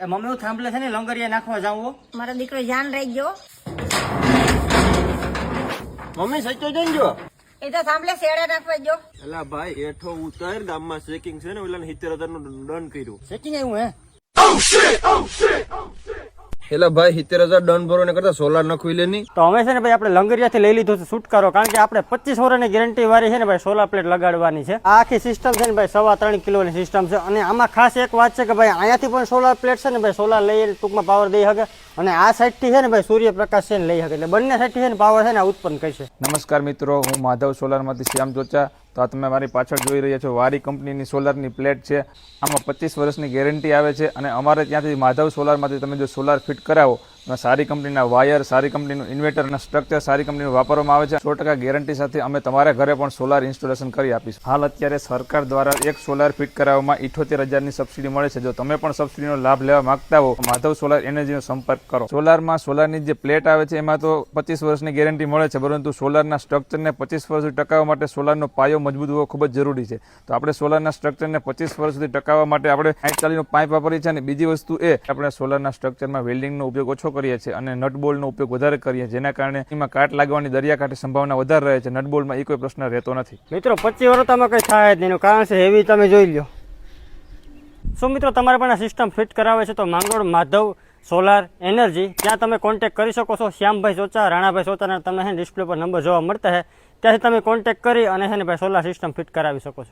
Mummy હું થાંભલે છે ને લંગરિયા નાખવા જાઉં. મારો દીકરો જાન રહી ગયો. મમ્મી સચ્ચો જઈજો. એ તો થાંભલે શેડા નાખવા ગયો. એલા ભાઈ હેઠો ઉતાર, ગામમાં ચેકિંગ છે ને, ઓલા 70,000 નું દંડ કર્યું. ચેકિંગ આવ્યું હે. એલા ભાઈ 70,000 દંડ ભરો ને કરતા સોલાર નખવી લે ની. તો અમે છે ને ભાઈ આપણે લંગરિયાથી લઈ લીધો છે છુટકારો, કારણ કે આપણે 25 વર્ષની ગેરંટી વાળી છે ને ભાઈ સોલાર પ્લેટ લગાડવાની છે. આ આખી સિસ્ટમ છે ને ભાઈ 3.5 કિલોની સિસ્ટમ છે, અને આમાં ખાસ એક વાત છે કે ભાઈ અહીંયાથી પણ સોલાર પ્લેટ છે ને ભાઈ સોલાર લઈ ટૂંકમાં પાવર દઈ શકે, અને આ સાઈડથી છે ને ભાઈ સૂર્યપ્રકાશ છે ને લઈ શકે, એટલે બંને સાઈડથી છે ને પાવર છે ને ઉત્પન્ન કરશે. નમસ્કાર મિત્રો, હું માધવ સોલારમાંથી શ્યામ ચોચા. તો આ તમે મારી પાછળ જોઈ રહ્યા છો વારી કંપનીની સોલારની પ્લેટ છે. આમાં 25 વર્ષની ગેરંટી આવે છે, અને અમારે ત્યાંથી માધવ સોલારમાંથી તમે જો સોલાર ફિટ કરાવો એમાં સારી કંપનીના વાયર, સારી કંપનીનું ઇન્વર્ટર અને સ્ટ્રક્ચર સારી કંપનીનું વાપરવામાં આવે છે. 100% ગેરંટી સાથે અમે તમારા ઘરે પણ સોલાર ઇન્સ્ટોલેશન કરી આપીશું. હાલ અત્યારે સરકાર દ્વારા એક સોલાર ફિટ કરાવવામાં 78,000ની સબસિડી મળે છે. જો તમે પણ સબસિડીનો લાભ લેવા માંગતા હો તો માધવ સોલાર એનર્જીનો સંપર્ક કરો. સોલારમાં સોલારની જે પ્લેટ આવે છે એમાં તો 25 વર્ષની ગેરંટી મળે છે, પરંતુ સોલારના સ્ટ્રક્ચરને 25 વર્ષ સુધી ટકાવવા માટે સોલારનો પાયો મજબૂત હોવો ખૂબ જ જરૂરી છે. તો આપણે સોલારના સ્ટ્રક્ચરને 25 વર્ષ સુધી ટકાવવા માટે આપણે 60-40નો પાઇપ વાપરીએ છીએ, અને બીજી વસ્તુ એ આપણે સોલારના સ્ટ્રક્ચરમાં વેલ્ડિંગનો ઉપયોગ ઓછો કરીએ છીએ અને નટબોલ્ટનો ઉપયોગ વધારે કરીએ, જેના કારણે એમાં કાટ લાગવાની દરિયાકાંઠે સંભાવના વધારે રહે છે. નટબોલ્ટમાં એ કોઈ પ્રશ્ન રહેતો નથી. મિત્રો 25 વર્ષ તમે કંઈ થાય જ નહીં, એનું કારણ છે હેવી. તમે જોઈ લો. શું મિત્રો તમારે પણ આ સિસ્ટમ ફિટ કરાવે છે તો માંગરોળ માધવ સોલાર એનર્જી, ત્યાં તમે કોન્ટેક્ટ કરી શકો છો. શ્યામભાઈ ચોચા, રાણાભાઈ ચોચાના તમને ડિસ્પ્લે પર નંબર જોવા મળતા છે, ત્યાંથી તમે કોન્ટેક્ટ કરી અને છે ને ભાઈ સોલાર સિસ્ટમ ફિટ કરાવી શકો છો.